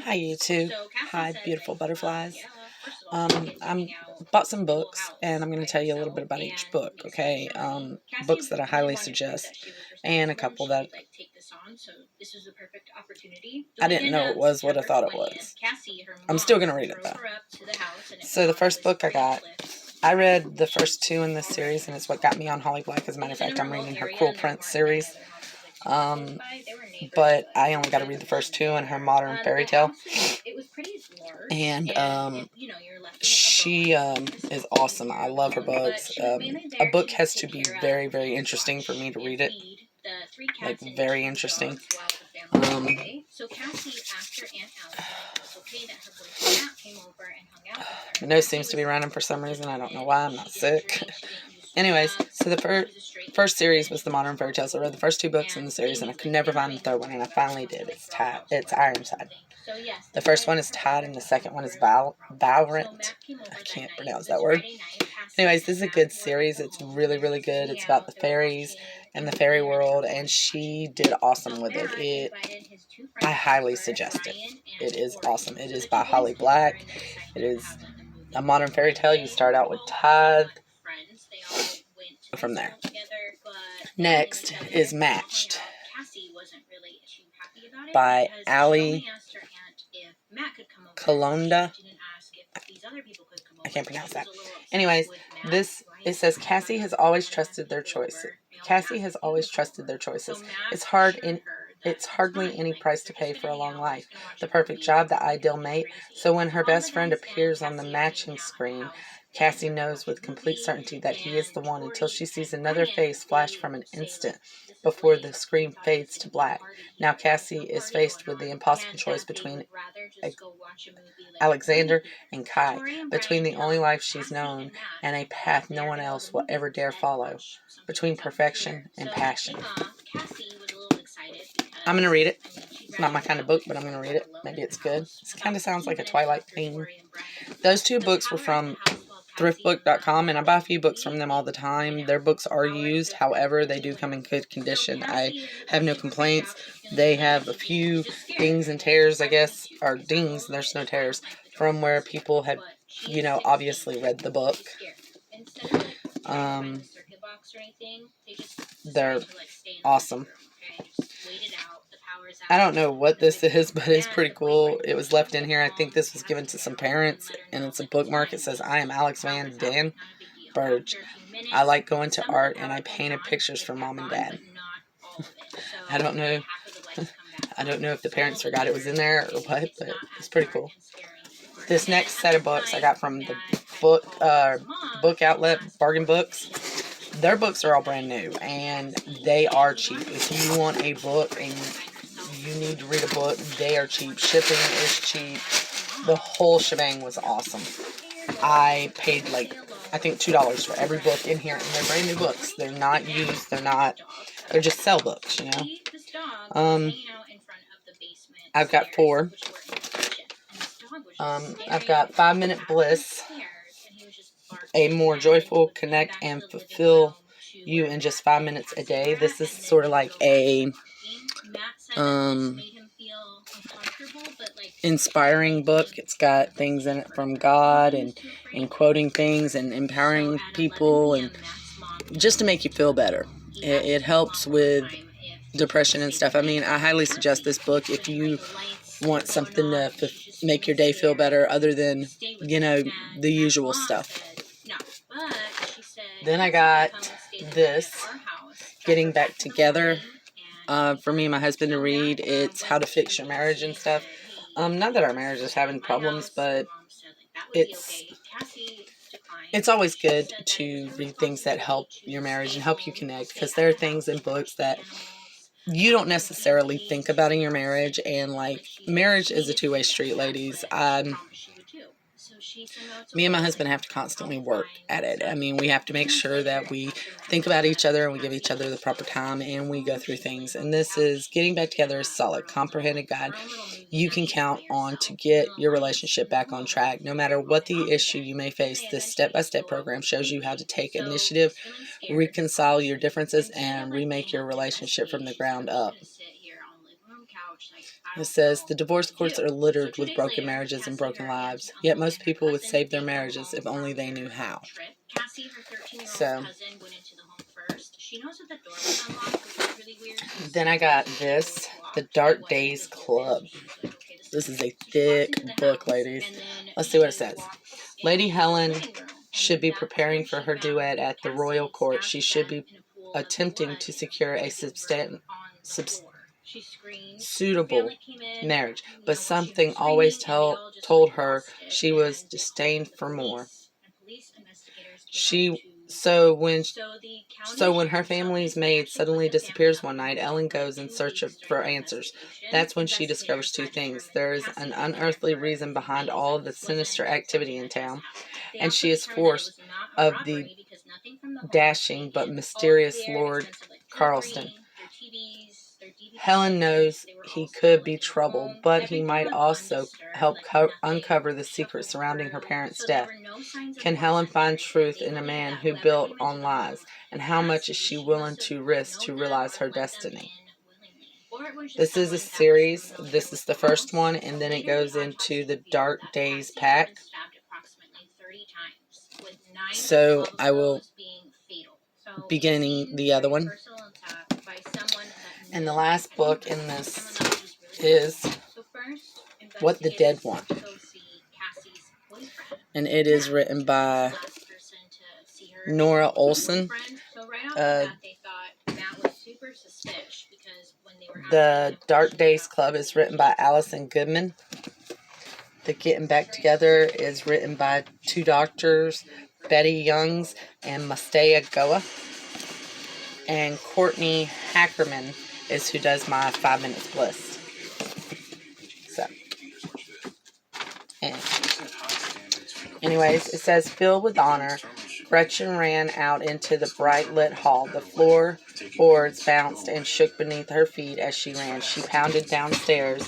Hi YouTube. Hi beautiful butterflies. I'm bought some books and I'm going to tell you a little bit about each book, okay? Books that I highly suggest and a couple that I didn't know it was what I thought it was. I'm still going to read it though. So the first book I read the first two in this series, and it's what got me on Holly Black. As a matter of fact, I'm reading her Cruel Prince series. But I only got to read the first two in her modern fairy tale. And she is awesome. I love her books. A book has to be very, very interesting for me to read it. Like, very interesting. My nose seems to be running for some reason. I don't know why. I'm not sick. Anyways, so the first series was the Modern Fairy Tales. I read the first two books in the series, and I could never find the third one, and I finally did. It's Ironside. The first one is Tide, and the second one is Valorant. I can't pronounce that word. Anyways, this is a good series. It's really, really good. It's about the fairies and the fairy world, and she did awesome with it. I highly suggest it. It is awesome. It is by Holly Black. It is a modern fairy tale. You start out with Tide. From there. Next is Matched by Ali Kalonda. I can't pronounce that. Anyways, it says Cassie has always trusted their choices. Cassie has always trusted their choices. It's hardly any price to pay for a long life, the perfect job, the ideal mate. So when her best friend appears on the matching screen, Cassie knows with complete certainty that he is the one until she sees another face flash from an instant before the screen fades to black. Now Cassie is faced with the impossible choice between Alexander and Kai, between the only life she's known and a path no one else will ever dare follow, between perfection and passion. I'm going to read it. It's not my kind of book, but I'm going to read it. Maybe it's good. It kind of sounds like a Twilight theme. Those two books were from thriftbook.com, and I buy a few books from them all the time. Their books are used, however, they do come in good condition. I have no complaints. They have a few dings and tears, I guess, or dings, there's no tears, from where people had, obviously read the book. They're awesome. I don't know what this is, but it's pretty cool. It was left in here. I think this was given to some parents, and it's a bookmark. It says, I am Alex Van Dan Burge. I like going to art, and I painted pictures for mom and dad. I don't know. I don't know if the parents forgot it was in there or what, but it's pretty cool. This next set of books I got from the book outlet, Bargain Books. Their books are all brand new, and they are cheap. If you want a book and you need to read a book, they are cheap. Shipping is cheap. The whole shebang was awesome. I paid I think $2 for every book in here, and they're brand new books. They're not used. They're just sell books, I've got 4. I've got 5 Minute Bliss, a more joyful, connect, and fulfill you in just 5 minutes a day. This is sort of like a inspiring book. It's got things in it from God and quoting things and empowering people and just to make you feel better. It helps with depression and stuff. I mean, I highly suggest this book if you want something to make your day feel better other than, the usual stuff. Then I got this, Getting Back Together, for me and my husband to read. It's how to fix your marriage and stuff. Not that our marriage is having problems, but it's always good to read things that help your marriage and help you connect, because there are things in books that you don't necessarily think about in your marriage, and marriage is a two-way street, ladies. Me and my husband have to constantly work at it. I mean, we have to make sure that we think about each other and we give each other the proper time and we go through things. And this is Getting Back Together, is solid, comprehended guide you can count on to get your relationship back on track. No matter what the issue you may face, this step-by-step program shows you how to take initiative, reconcile your differences, and remake your relationship from the ground up. It says, the divorce courts are littered with broken marriages and broken lives, yet most people would save their marriages if only they knew how. So, then I got this, The Dark Days Club. This is a thick book, ladies. Let's see what it says. Lady Helen should be preparing for her duet at the royal court. She should be attempting to secure a suitable marriage, but something always told her she was destined for more. So when her family's maid suddenly disappears one night, Ellen goes in search for answers. That's when she discovers two things. There is an unearthly reason behind all the sinister activity in town, and she is forced of the dashing but mysterious Lord Carlston. Helen knows he could be trouble, but he might also help uncover the secret surrounding her parents' death. Can Helen find truth in a man who built on lies? And how much is she willing to risk to realize her destiny? This is a series. This is the first one, and then it goes into the Dark Days pack. So I will be getting the other one. And the last book in this is What the Dead Want. And it is written by Nora Olson. The Dark Days Club is written by Allison Goodman. The Getting Back Together is written by two doctors, Betty Youngs and Mastea Goa. And Courtney Hackerman is who does my 5 Minutes Bliss. So, anyways, it says, filled with honor, Gretchen ran out into the bright lit hall. The floorboards bounced and shook beneath her feet as she ran. She pounded downstairs,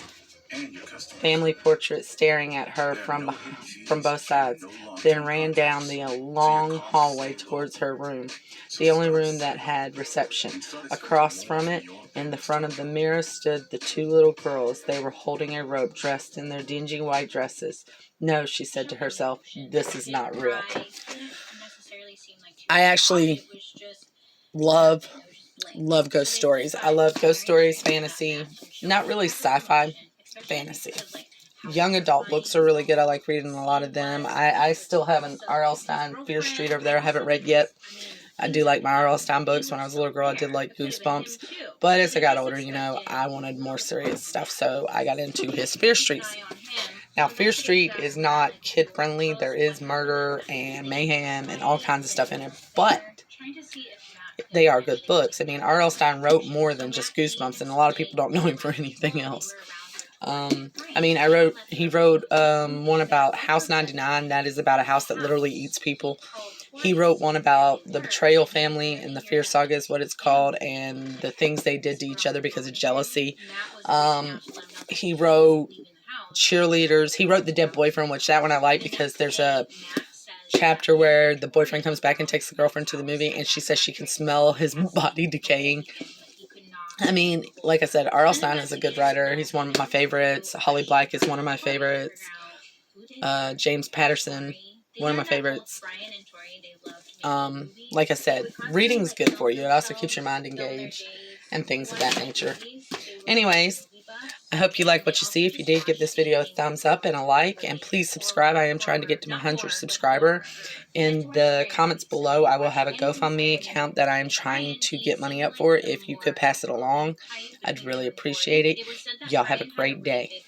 family portraits staring at her from both sides, then ran down the long hallway towards her room, the only room that had reception. Across from it, in the front of the mirror, stood the two little girls. They were holding a rope, dressed in their dingy white dresses. No, she said to herself, this is not real. I actually love ghost stories. I love ghost stories, fantasy, not really sci-fi, fantasy. Young adult books are really good. I like reading a lot of them. I still have an R.L. Stine, Fear Street over there. I haven't read yet. I do like my R.L. Stine books. When I was a little girl, I did like Goosebumps. But as I got older, I wanted more serious stuff. So I got into his Fear Streets. Now, Fear Street is not kid-friendly. There is murder and mayhem and all kinds of stuff in it. But they are good books. I mean, R.L. Stine wrote more than just Goosebumps. And a lot of people don't know him for anything else. He wrote one about House 99. That is about a house that literally eats people. He wrote one about the Betrayal Family, and the Fear Saga is what it's called, and the things they did to each other because of jealousy. He wrote Cheerleaders. He wrote The Dead Boyfriend, which that one I like because there's a chapter where the boyfriend comes back and takes the girlfriend to the movie, and she says she can smell his body decaying. I mean, like I said, R.L. Stine is a good writer. He's one of my favorites. Holly Black is one of my favorites. James Patterson, one of my favorites. Like I said, reading's good for you. It also keeps your mind engaged and things of that nature. Anyways, I hope you like what you see. If you did, give this video a thumbs up and a like. And please subscribe. I am trying to get to my 100th subscriber. In the comments below, I will have a GoFundMe account that I am trying to get money up for. If you could pass it along, I'd really appreciate it. Y'all have a great day.